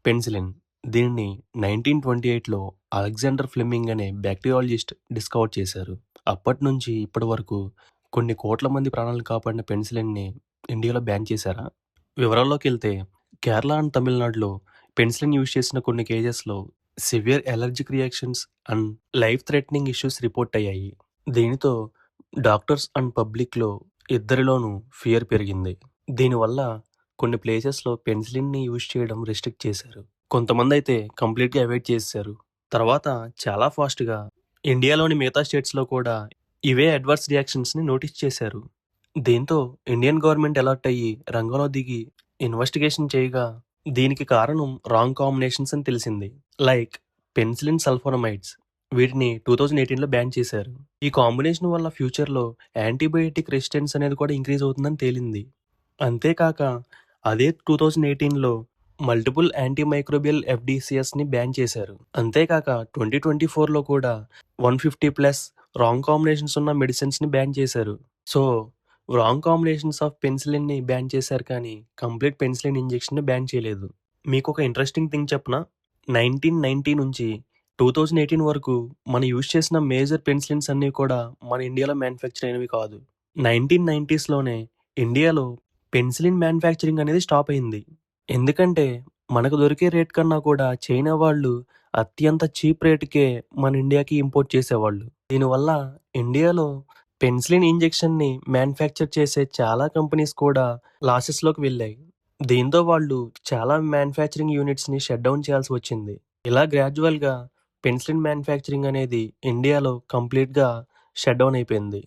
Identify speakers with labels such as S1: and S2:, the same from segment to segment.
S1: Penicillin. దీనిని 1928లో Alexander Fleming అనే బ్యాక్టీరియాలజిస్ట్ discover చేశారు. అప్పటినుంచి ఇప్పటి వరకు కొన్ని కోట్ల మంది ప్రాణాలను కాపాడిన పెన్సిలిన్‌ని ఇండియాలో బ్యాన్ చేశారా? వివరాల్లోకెళ్తే కేరళ అండ్ తమిళనాడులో పెన్సిలిన్ యూజ్ చేసిన కొన్ని కేసెస్‌లో severe allergic reactions and life threatening issues report అయ్యాయి. దీనితో డాక్టర్స్ అండ్ పబ్లిక్‌లో ఇద్దరిలోనూ ఫియర్ పెరిగింది. దీనివల్ల కొన్ని ప్లేసెస్‌లో పెన్సిలిన్‌ని యూజ్ చేయడం రిస్ట్రిక్ట్ చేశారు. కొంతమందైతే కంప్లీట్‌గా అవాయిడ్ చేసేశారు. తర్వాత చాలా ఫాస్ట్‌గా ఇండియాలోని మిగతా స్టేట్స్‌లో కూడా ఇవే అడ్వర్స్ రియాక్షన్స్‌ని నోటీస్ చేశారు. దీంతో ఇండియన్ గవర్నమెంట్ అలర్ట్ అయ్యి రంగంలో దిగి ఇన్వెస్టిగేషన్ చేయగా దీనికి కారణం రాంగ్ కాంబినేషన్స్ అని తెలిసింది. Like penicillin sulphonamides. వీటిని 2018లో బ్యాన్ చేశారు. ఈ కాంబినేషన్ వల్ల ఫ్యూచర్‌లో యాంటీబయోటిక్ రెసిస్టెన్స్ అనేది కూడా ఇంక్రీజ్ అవుతుందని తేలింది. అంతేకాక అదే 2018లో మల్టిపుల్ యాంటీమైక్రోబియల్ ఎఫ్‌డిసిఎస్‌ని బ్యాన్ చేశారు. అంతేకాక 2024లో కూడా 150+ రాంగ్ కాంబినేషన్స్ ఉన్న మెడిసిన్స్‌ని బ్యాన్ చేశారు. సో, రాంగ్ కాంబినేషన్స్ ఆఫ్ పెన్సిలిన్‌ని బ్యాన్ చేశారు కానీ కంప్లీట్ పెన్సిలిన్ ఇంజెక్షన్‌ని బ్యాన్ చేయలేదు. మీకొక ఇంట్రెస్టింగ్ థింగ్ చెప్పనా? 1990 నుంచి 2018 వరకు మనం యూజ్ చేసిన మేజర్ పెన్సిలిన్స్ అన్నీ కూడా మన ఇండియాలో మ్యానుఫ్యాక్చర్ అయినవి కాదు. 1990స్‌లోనే ఇండియాలో పెన్సిలిన్ మ్యానుఫ్యాక్చరింగ్ అనేది స్టాప్ అయింది. ఎందుకంటే మనకు దొరికే రేట్ కన్నా కూడా చైనా వాళ్ళు అత్యంత చీప్ రేట్‌కే మన ఇండియాకి ఇంపోర్ట్ చేసేవాళ్ళు. దీనివల్ల ఇండియాలో పెన్సిలిన్ ఇంజెక్షన్‌ని మ్యానుఫ్యాక్చర్ చేసే చాలా కంపెనీస్ కూడా లాసెస్‌లోకి వెళ్ళాయి. దీంతో వాళ్ళు చాలా మ్యానుఫ్యాక్చరింగ్ యూనిట్స్‌ని షట్ డౌన్ చేయాల్సి వచ్చింది. ఇలా గ్రాడ్యువల్‌గా పెన్సిలిన్ మ్యానుఫ్యాక్చరింగ్ అనేది ఇండియాలో కంప్లీట్‌గా షట్ డౌన్ అయిపోయింది.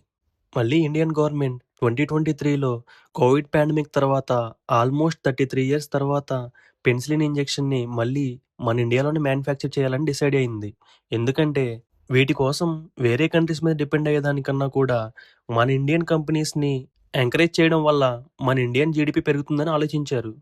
S1: మళ్ళీ ఇండియన్ గవర్నమెంట్ 2023లో కోవిడ్ పాండమిక్ తర్వాత ఆల్మోస్ట్ 33 ఇయర్స్ తర్వాత పెన్సిలిన్ ఇంజెక్షన్‌ని మళ్ళీ మన ఇండియాలోనే మ్యానుఫ్యాక్చర్ చేయాలని డిసైడ్ అయింది. ఎందుకంటే వీటి కోసం వేరే కంట్రీస్ మీద డిపెండ్ అయ్యేదానికన్నా కూడా మన ఇండియన్ కంపెనీస్‌ని ఎంకరేజ్ చేయడం వల్ల మన ఇండియన్ జీడీపీ పెరుగుతుందని ఆలోచించారు.